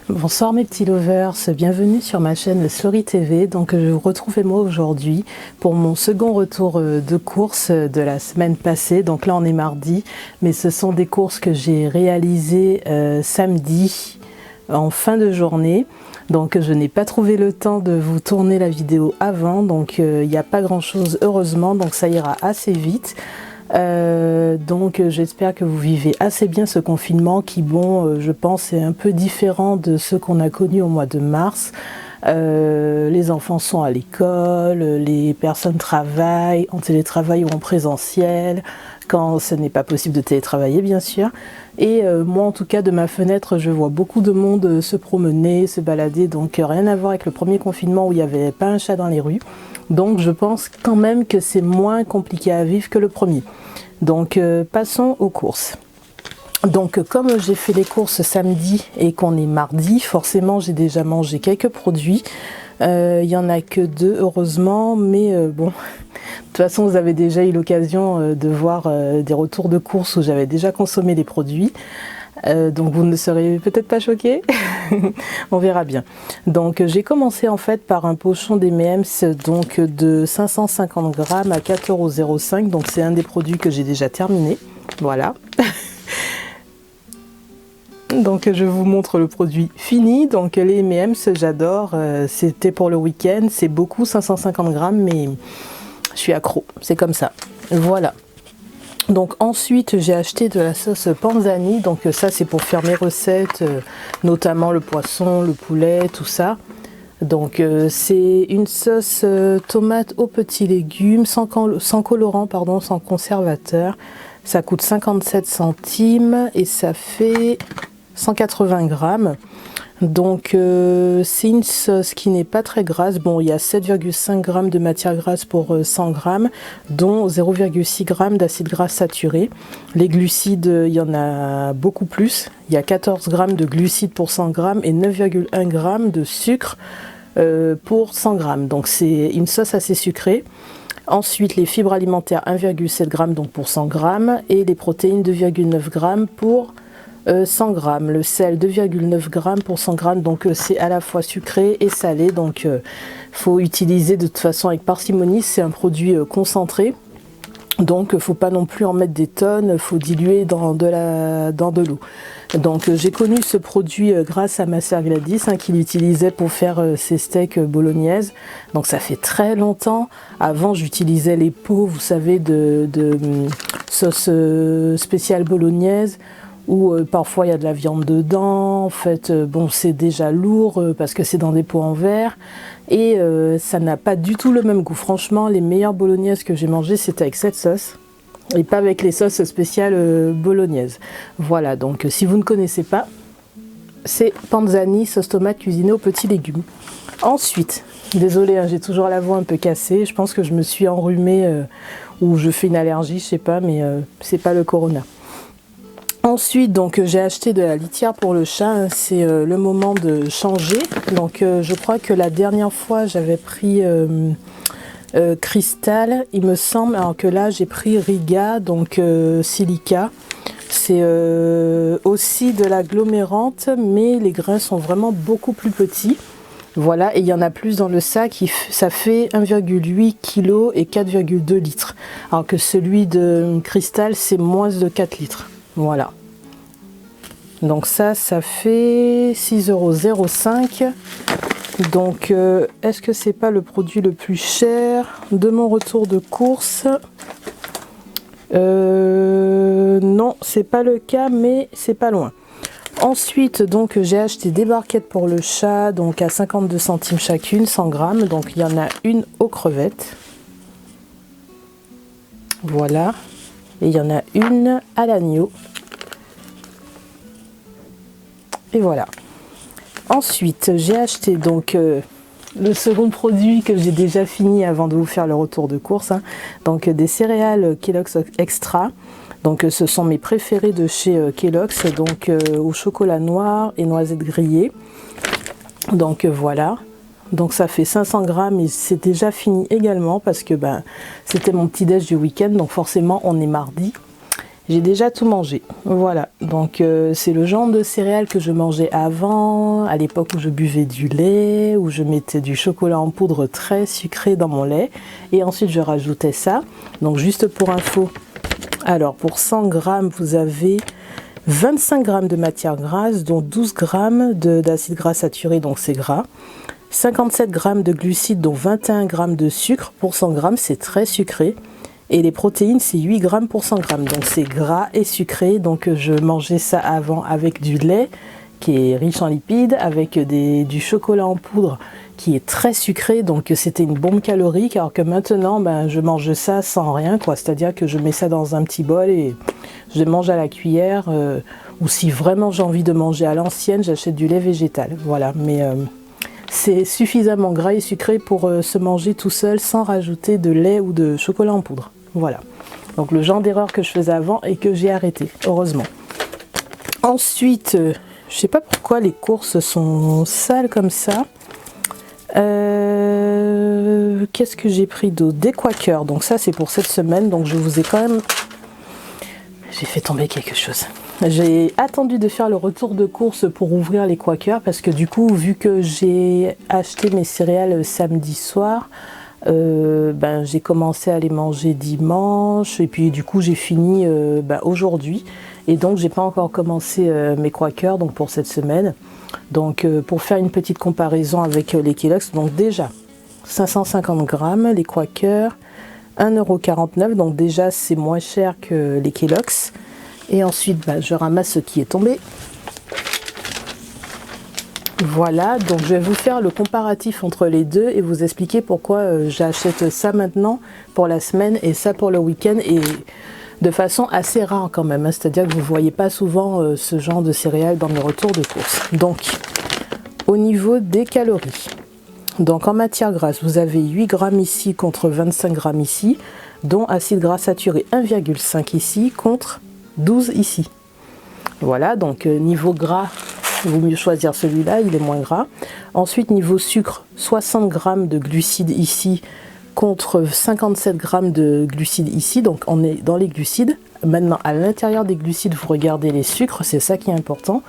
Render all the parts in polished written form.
Bonsoir mes petits lovers, bienvenue sur ma chaîne Slory TV. Donc je vous retrouve moi aujourd'hui pour mon second retour de course de la semaine passée. Donc là on est mardi, mais ce sont des courses que j'ai réalisées samedi en fin de journée. Donc je n'ai pas trouvé le temps de vous tourner la vidéo avant, donc il n'y a pas grand chose heureusement, donc ça ira assez vite. Donc j'espère que vous vivez assez bien ce confinement qui, bon, je pense est un peu différent de ce qu'on a connu au mois de mars. Les enfants sont à l'école, les personnes travaillent en télétravail ou en présentiel, quand ce n'est pas possible de télétravailler bien sûr. Et moi en tout cas de ma fenêtre je vois beaucoup de monde se promener, se balader, donc rien à voir avec le premier confinement où il n'y avait pas un chat dans les rues. Donc je pense quand même que c'est moins compliqué à vivre que le premier. Donc passons aux courses. Donc comme j'ai fait les courses samedi et qu'on est mardi, forcément j'ai déjà mangé quelques produits. Il n'y en a que 2 heureusement, mais bon, de toute façon vous avez déjà eu l'occasion de voir des retours de courses où j'avais déjà consommé les produits. Donc vous ne serez peut-être pas choqués, on verra bien. Donc j'ai commencé en fait par un pochon d'M&M's donc de 550 grammes à 4,05 €. Donc c'est un des produits que j'ai déjà terminé, voilà. Donc je vous montre le produit fini. Donc les M&M's j'adore, c'était pour le week-end, c'est beaucoup 550 grammes mais je suis accro, c'est comme ça, voilà. Donc ensuite j'ai acheté de la sauce Panzani, donc ça c'est pour faire mes recettes, notamment le poisson, le poulet, tout ça. Donc c'est une sauce tomate aux petits légumes, sans colorant, pardon, sans conservateur. Ça coûte 57 centimes et ça fait 180 grammes. Donc c'est une sauce qui n'est pas très grasse. Bon, il y a 7,5 grammes de matière grasse pour 100 grammes, dont 0,6 grammes d'acide gras saturé. Les glucides, il y en a beaucoup plus. Il y a 14 grammes de glucides pour 100 grammes et 9,1 grammes de sucre pour 100 grammes. Donc c'est une sauce assez sucrée. Ensuite, les fibres alimentaires 1,7 grammes donc pour 100 grammes et les protéines 2,9 grammes pour 100 grammes, le sel 2,9 grammes pour 100 grammes, donc c'est à la fois sucré et salé, donc faut utiliser de toute façon avec parcimonie, c'est un produit concentré, donc faut pas non plus en mettre des tonnes, faut diluer dans de l'eau. Donc j'ai connu ce produit grâce à ma sœur Gladys qui l'utilisait pour faire ses steaks bolognaises, donc ça fait très longtemps. Avant j'utilisais les pots, vous savez, de sauce spéciale bolognaise, où parfois il y a de la viande dedans, en fait bon c'est déjà lourd parce que c'est dans des pots en verre et ça n'a pas du tout le même goût. Franchement les meilleures bolognaises que j'ai mangées c'était avec cette sauce et pas avec les sauces spéciales bolognaises. Voilà, donc si vous ne connaissez pas, c'est Panzani sauce tomate cuisinée aux petits légumes. Ensuite, désolée hein, j'ai toujours la voix un peu cassée, je pense que je me suis enrhumée ou je fais une allergie, je sais pas, mais c'est pas le corona. Ensuite, donc j'ai acheté de la litière pour le chat, hein, c'est le moment de changer. Donc je crois que la dernière fois j'avais pris Cristal, il me semble, alors que là j'ai pris Riga, donc Silica. C'est aussi de l'agglomérante, mais les grains sont vraiment beaucoup plus petits. Voilà, et il y en a plus dans le sac, ça fait 1,8 kg et 4,2 litres. Alors que celui de Cristal, c'est moins de 4 litres. Voilà. Donc ça fait 6,05 €. Donc est-ce que c'est pas le produit le plus cher de mon retour de course? Non, c'est pas le cas, mais c'est pas loin. Ensuite, donc j'ai acheté des barquettes pour le chat, donc à 52 centimes chacune, 100 grammes. Donc il y en a une aux crevettes. Voilà. Et il y en a une à l'agneau. Et voilà. Ensuite, j'ai acheté donc le second produit que j'ai déjà fini avant de vous faire le retour de course. Hein. Donc des céréales Kellogg's Extra. Donc ce sont mes préférés de chez Kellogg's, donc au chocolat noir et noisettes grillées. Donc voilà. Donc ça fait 500 grammes et c'est déjà fini également parce que ben, c'était mon petit déj du week-end. Donc forcément on est mardi. j'ai déjà tout mangé. Voilà, donc c'est le genre de céréales que je mangeais avant, à l'époque où je buvais du lait, où je mettais du chocolat en poudre très sucré dans mon lait. Et ensuite, je rajoutais ça. Donc, juste pour info, alors pour 100 grammes, vous avez 25 grammes de matière grasse, dont 12 grammes d'acide gras saturé, donc c'est gras. 57 grammes de glucides, dont 21 grammes de sucre. Pour 100 grammes, c'est très sucré. Et les protéines, c'est 8 grammes pour 100 grammes. Donc c'est gras et sucré. Donc je mangeais ça avant avec du lait qui est riche en lipides, avec du chocolat en poudre qui est très sucré. Donc c'était une bombe calorique. Alors que maintenant, ben, je mange ça sans rien, quoi. C'est-à-dire que je mets ça dans un petit bol et je mange à la cuillère. Ou si vraiment j'ai envie de manger à l'ancienne, j'achète du lait végétal. Voilà, mais c'est suffisamment gras et sucré pour se manger tout seul sans rajouter de lait ou de chocolat en poudre. Voilà, donc le genre d'erreur que je faisais avant et que j'ai arrêté, heureusement. Ensuite, je sais pas pourquoi les courses sont sales comme ça. Qu'est-ce que j'ai pris d'autre? Des Quakers, donc ça c'est pour cette semaine, donc je vous ai quand même... J'ai fait tomber quelque chose. J'ai attendu de faire le retour de course pour ouvrir les Quakers parce que du coup, vu que j'ai acheté mes céréales samedi soir, ben, j'ai commencé à les manger dimanche et puis du coup j'ai fini aujourd'hui et donc j'ai pas encore commencé mes Quakers donc pour cette semaine. Donc pour faire une petite comparaison avec les Kellogg's, donc déjà 550 grammes les Quakers, 1,49 €, donc déjà c'est moins cher que les Kellogg's. Et ensuite je ramasse ce qui est tombé. Voilà, donc je vais vous faire le comparatif entre les deux et vous expliquer pourquoi j'achète ça maintenant pour la semaine et ça pour le week-end, et de façon assez rare quand même, hein, c'est-à-dire que vous ne voyez pas souvent ce genre de céréales dans mes retours de course. Donc, au niveau des calories, donc en matière grasse, vous avez 8 grammes ici contre 25 grammes ici, dont acide gras saturé 1,5 ici contre 12 ici. Voilà, donc niveau gras, il vaut mieux choisir celui-là, il est moins gras. Ensuite, niveau sucre, 60 grammes de glucides ici contre 57 grammes de glucides ici. Donc on est dans les glucides. Maintenant, à l'intérieur des glucides, vous regardez les sucres, c'est ça qui est important.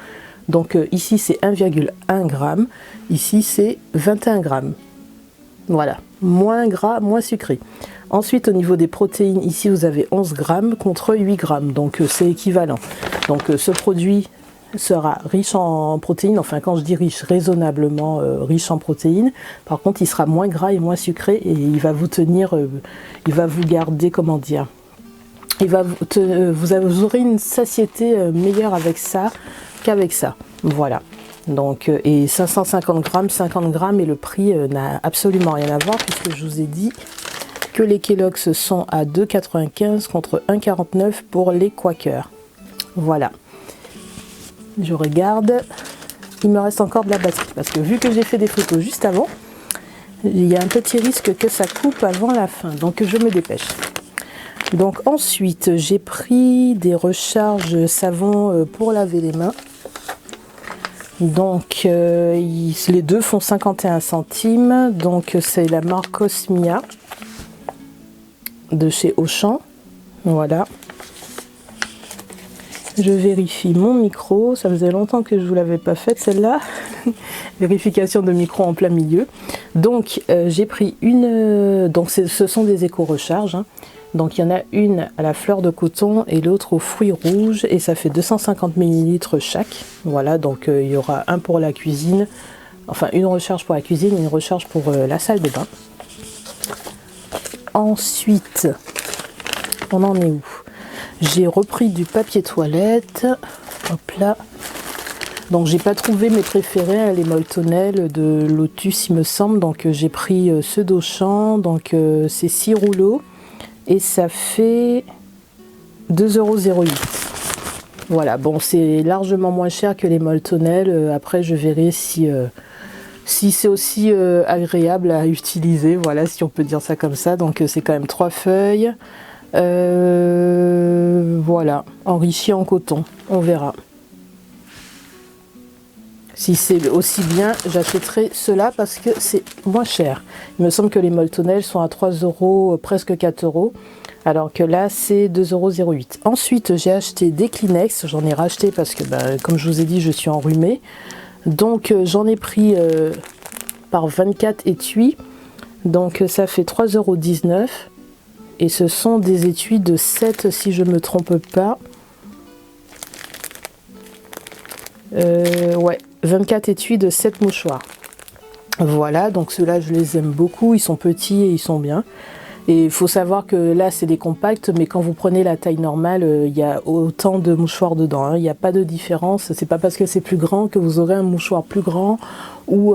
Donc ici, c'est 1,1 g. Ici, c'est 21 grammes. Voilà, moins gras, moins sucré. Ensuite, au niveau des protéines, ici, vous avez 11 grammes contre 8 grammes. Donc c'est équivalent. Donc ce produit sera riche en protéines, enfin quand je dis riche, raisonnablement riche en protéines. Par contre, il sera moins gras et moins sucré et il va vous tenir, il va vous garder, comment dire, vous aurez une satiété meilleure avec ça qu'avec ça. Voilà. Donc, et 550 grammes, 50 grammes et le prix n'a absolument rien à voir puisque je vous ai dit que les Kellogg's sont à 2,95 contre 1,49 pour les Quakers. Voilà. Je regarde, il me reste encore de la batterie parce que vu que j'ai fait des photos juste avant, il y a un petit risque que ça coupe avant la fin, donc je me dépêche. Donc ensuite, j'ai pris des recharges savon pour laver les mains. Donc les deux font 51 centimes, donc c'est la marque Cosmia de chez Auchan. Voilà. Je vérifie mon micro, ça faisait longtemps que je ne vous l'avais pas faite celle-là. Vérification de micro en plein milieu. Donc j'ai pris une, donc ce sont des éco-recharges, hein. Donc il y en a une à la fleur de coton et l'autre aux fruits rouges et ça fait 250 ml chaque. Voilà, donc il y aura un pour la cuisine, enfin une recharge pour la cuisine et une recharge pour la salle de bain. Ensuite, on en est où? J'ai repris du papier toilette, hop là. Donc j'ai pas trouvé mes préférés, hein, les Moltonel de Lotus il me semble, donc j'ai pris ceux d'Auchan, donc c'est 6 rouleaux et ça fait 2,08 €. Voilà, bon c'est largement moins cher que les Moltonel, après je verrai si c'est aussi agréable à utiliser, voilà, si on peut dire ça comme ça. Donc c'est quand même 3 feuilles. Voilà, enrichi en coton, on verra. Si c'est aussi bien, j'achèterai cela parce que c'est moins cher. Il me semble que les Moltonel sont à 3 €, presque 4 €, alors que là c'est 2,08 €. Ensuite j'ai acheté des Kleenex, j'en ai racheté parce que comme je vous ai dit je suis enrhumée. Donc j'en ai pris par 24 étuis, donc ça fait 3,19 €. Et ce sont des étuis de 7 si je me trompe pas. Ouais, 24 étuis de 7 mouchoirs. Voilà, donc ceux-là je les aime beaucoup, ils sont petits et ils sont bien. Et il faut savoir que là c'est des compacts, mais quand vous prenez la taille normale, il y a autant de mouchoirs dedans, hein. Il n'y a pas de différence, c'est pas parce que c'est plus grand que vous aurez un mouchoir plus grand ou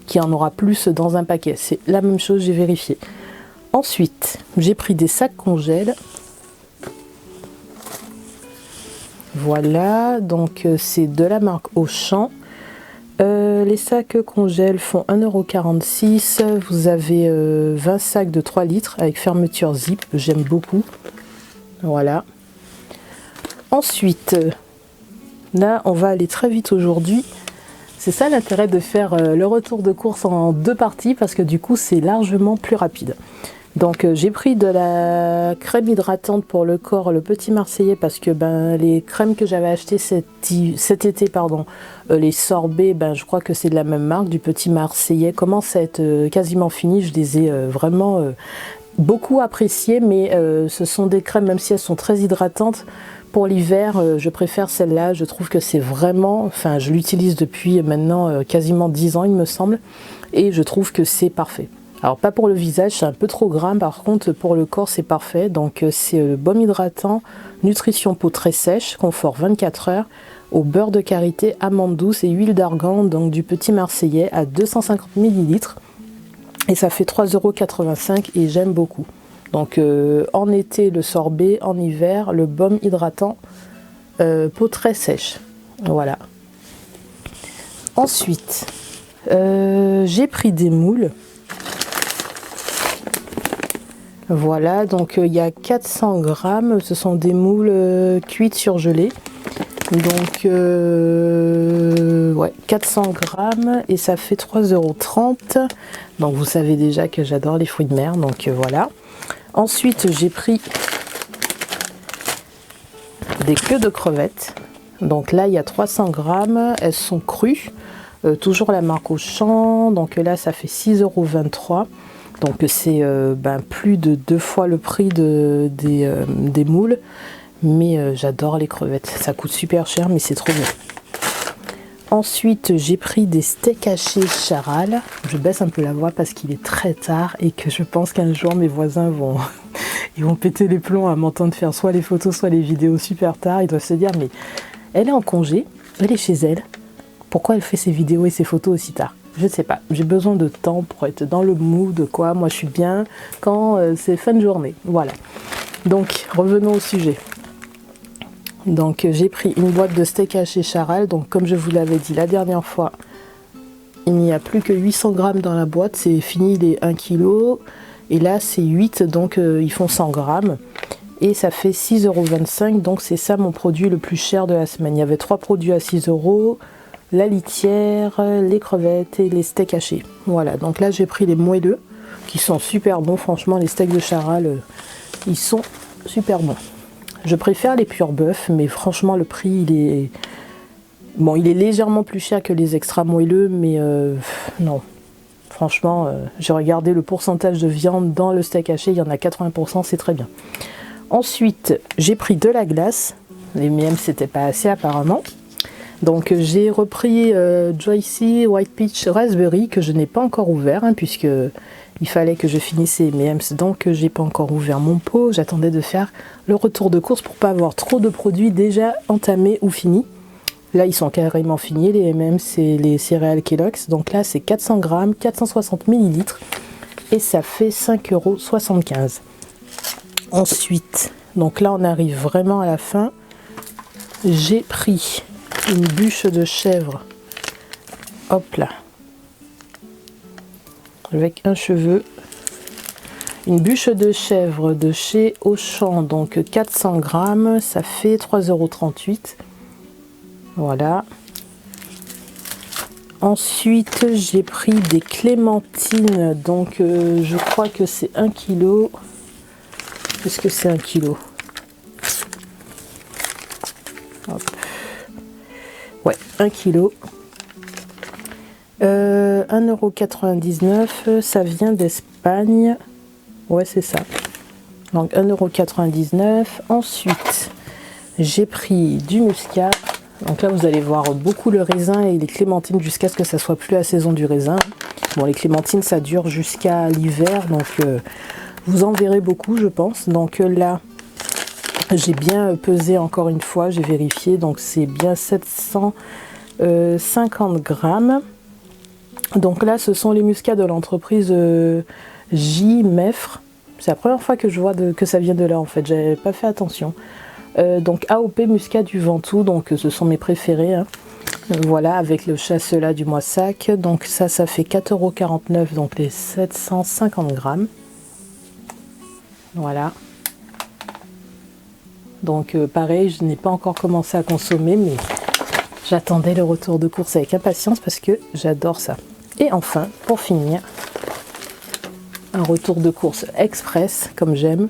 qu'il y en aura plus dans un paquet. C'est la même chose, j'ai vérifié. Ensuite, j'ai pris des sacs congèles. Voilà, donc c'est de la marque Auchan. Les sacs congèles font 1,46 €. Vous avez 20 sacs de 3 litres avec fermeture zip. J'aime beaucoup. Voilà. Ensuite, là, on va aller très vite aujourd'hui. C'est ça l'intérêt de faire le retour de course en 2 parties parce que du coup, c'est largement plus rapide. Donc j'ai pris de la crème hydratante pour le corps, le Petit Marseillais, parce que les crèmes que j'avais achetées cet été, les sorbets, je crois que c'est de la même marque, du Petit Marseillais, commencent à être quasiment finis. Je les ai vraiment beaucoup appréciées, mais ce sont des crèmes, même si elles sont très hydratantes, pour l'hiver, je préfère celle-là. Je trouve que c'est vraiment, enfin je l'utilise depuis maintenant quasiment 10 ans il me semble, et je trouve que c'est parfait. Alors pas pour le visage, c'est un peu trop gras, par contre pour le corps c'est parfait. Donc c'est le baume hydratant, nutrition peau très sèche, confort 24 heures, au beurre de karité, amande douce et huile d'argan, donc du Petit Marseillais à 250 ml. Et ça fait 3,85 € et j'aime beaucoup. Donc en été le sorbet, en hiver le baume hydratant, peau très sèche. Voilà. Ensuite, j'ai pris des moules. Voilà, donc il y a 400 grammes, ce sont des moules cuites surgelées. Donc, ouais, 400 grammes et ça fait 3,30 €. Donc vous savez déjà que j'adore les fruits de mer, donc voilà. Ensuite, j'ai pris des queues de crevettes. Donc là, il y a 300 grammes, elles sont crues. Toujours la marque Auchan, donc là, ça fait 6,23 €. Donc c'est plus de 2 fois le prix des moules. Mais j'adore les crevettes. Ça coûte super cher, mais c'est trop bien. Ensuite, j'ai pris des steaks hachés Charal. Je baisse un peu la voix parce qu'il est très tard et que je pense qu'un jour mes voisins ils vont péter les plombs à m'entendre faire soit les photos, soit les vidéos super tard. Ils doivent se dire, mais elle est en congé, elle est chez elle. Pourquoi elle fait ses vidéos et ses photos aussi tard ? Je ne sais pas, j'ai besoin de temps pour être dans le mood, quoi. Moi, je suis bien quand c'est fin de journée. Voilà. Donc, revenons au sujet. Donc, j'ai pris une boîte de steak haché Charal. Donc, comme je vous l'avais dit la dernière fois, il n'y a plus que 800 grammes dans la boîte. C'est fini les 1 kg. Et là, c'est 8, donc ils font 100 grammes. Et ça fait 6,25 €. Donc, c'est ça mon produit le plus cher de la semaine. Il y avait 3 produits à 6 €. La litière, les crevettes et les steaks hachés. Voilà, donc là j'ai pris les moelleux qui sont super bons. Franchement, les steaks de Charal, ils sont super bons. Je préfère les pur bœuf, mais franchement le prix il est légèrement plus cher que les extra moelleux, mais non. Franchement, j'ai regardé le pourcentage de viande dans le steak haché, il y en a 80%, c'est très bien. Ensuite, j'ai pris de la glace. Les miennes, c'était pas assez apparemment. Donc j'ai repris Joycey White Peach Raspberry que je n'ai pas encore ouvert, puisque il fallait que je finisse les M&M's, donc j'ai pas encore ouvert mon pot. J'attendais de faire le retour de course pour pas avoir trop de produits déjà entamés ou finis. Là ils sont carrément finis, les M&M's et les céréales Kellogg's. Donc là c'est 400 grammes, 460 ml et ça fait 5,75 €. Ensuite, donc là on arrive vraiment à la fin. J'ai pris une bûche de chèvre, hop là, avec un cheveu, une bûche de chèvre de chez Auchan, donc 400 grammes, ça fait 3,38 €. Voilà. Ensuite, j'ai pris des clémentines, donc je crois que c'est 1 kg. Est-ce que c'est 1 kilo? Hop. Ouais, 1 kilo. 1,99 €, ça vient d'Espagne. Ouais, c'est ça. Donc 1,99 €. Ensuite, j'ai pris du muscat. Donc là, vous allez voir beaucoup le raisin et les clémentines jusqu'à ce que ça soit plus la saison du raisin. Bon, les clémentines, ça dure jusqu'à l'hiver, donc vous en verrez beaucoup, je pense. Donc là, j'ai bien pesé encore une fois, j'ai vérifié. Donc c'est bien 750 grammes. Donc là, ce sont les muscats de l'entreprise J. Meffre. C'est la première fois que je vois que ça vient de là, en fait. J'avais pas fait attention. Donc AOP Muscat du Ventoux, donc ce sont mes préférés. Hein. Voilà, avec le chasselas du Moissac. Donc ça fait 4,49 €, donc les 750 grammes. Voilà. Donc pareil, je n'ai pas encore commencé à consommer, mais j'attendais le retour de course avec impatience parce que j'adore ça. Et enfin, pour finir, un retour de course express, comme j'aime.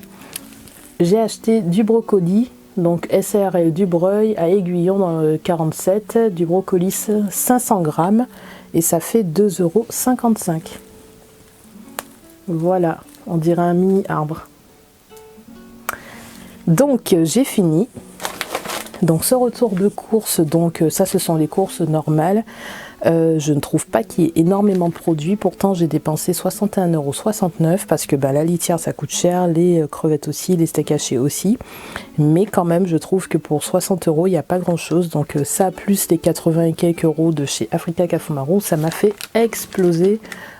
J'ai acheté du brocoli, donc SARL Dubreuil à Aiguillon dans le 47, du brocoli 500 grammes, et ça fait 2,55 €. Voilà, on dirait un mini arbre. Donc j'ai fini. Donc ce retour de course, donc ça ce sont les courses normales. Je ne trouve pas qu'il y ait énormément de produits, pourtant j'ai dépensé 61,69 € parce que la litière ça coûte cher, les crevettes aussi, les steaks hachés aussi, mais quand même je trouve que pour 60 € il n'y a pas grand chose. Donc ça plus les 80 et quelques euros de chez Africa Kafumaru, ça m'a fait exploser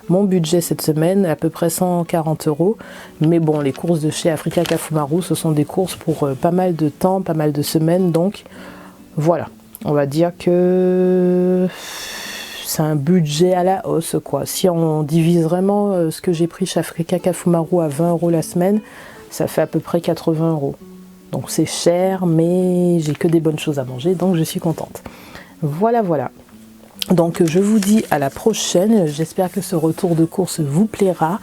mon budget cette semaine, à peu près 140 €. Mais bon, les courses de chez Africa Kafumaru, ce sont des courses pour pas mal de temps, pas mal de semaines, donc voilà, on va dire que c'est un budget à la hausse, quoi. Si on divise vraiment ce que j'ai pris chez Africa Kafumaru à 20 € la semaine, ça fait à peu près 80 €. Donc c'est cher, mais j'ai que des bonnes choses à manger, donc je suis contente. Voilà, voilà. Donc je vous dis à la prochaine, j'espère que ce retour de course vous plaira.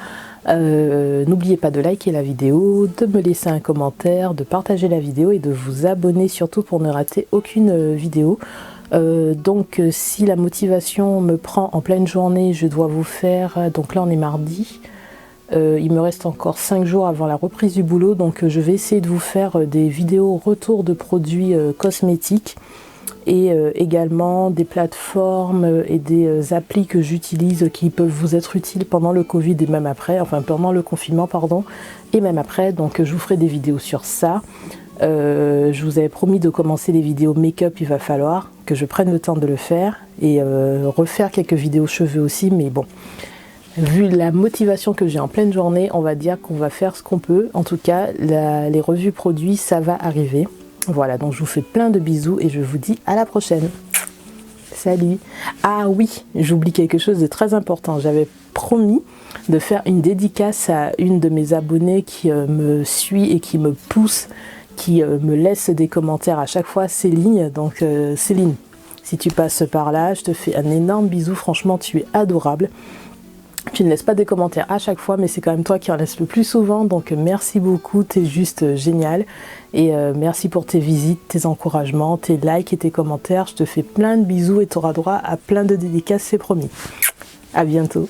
N'oubliez pas de liker la vidéo, de me laisser un commentaire, de partager la vidéo et de vous abonner surtout pour ne rater aucune vidéo. Donc si la motivation me prend en pleine journée, je dois vous faire, donc là on est mardi, il me reste encore 5 jours avant la reprise du boulot, donc je vais essayer de vous faire des vidéos retour de produits cosmétiques et également des plateformes et des applis que j'utilise qui peuvent vous être utiles pendant le Covid et même après, enfin pendant le confinement pardon, et même après. Donc je vous ferai des vidéos sur ça. Je vous avais promis de commencer les vidéos make-up, il va falloir que je prenne le temps de le faire et refaire quelques vidéos cheveux aussi, mais bon, vu la motivation que j'ai en pleine journée, on va dire qu'on va faire ce qu'on peut. En tout cas, les revues produits, ça va arriver. Voilà, donc je vous fais plein de bisous et je vous dis à la prochaine. Salut! Ah oui, j'oublie quelque chose de très important. J'avais promis de faire une dédicace à une de mes abonnées qui me suit et qui me pousse, qui me laisse des commentaires à chaque fois, Céline. Donc Céline, si tu passes par là, je te fais un énorme bisou. Franchement, tu es adorable. Tu ne laisses pas des commentaires à chaque fois, mais c'est quand même toi qui en laisses le plus souvent. Donc merci beaucoup, tu es juste génial. Et merci pour tes visites, tes encouragements, tes likes et tes commentaires. Je te fais plein de bisous et tu auras droit à plein de dédicaces, c'est promis. À bientôt.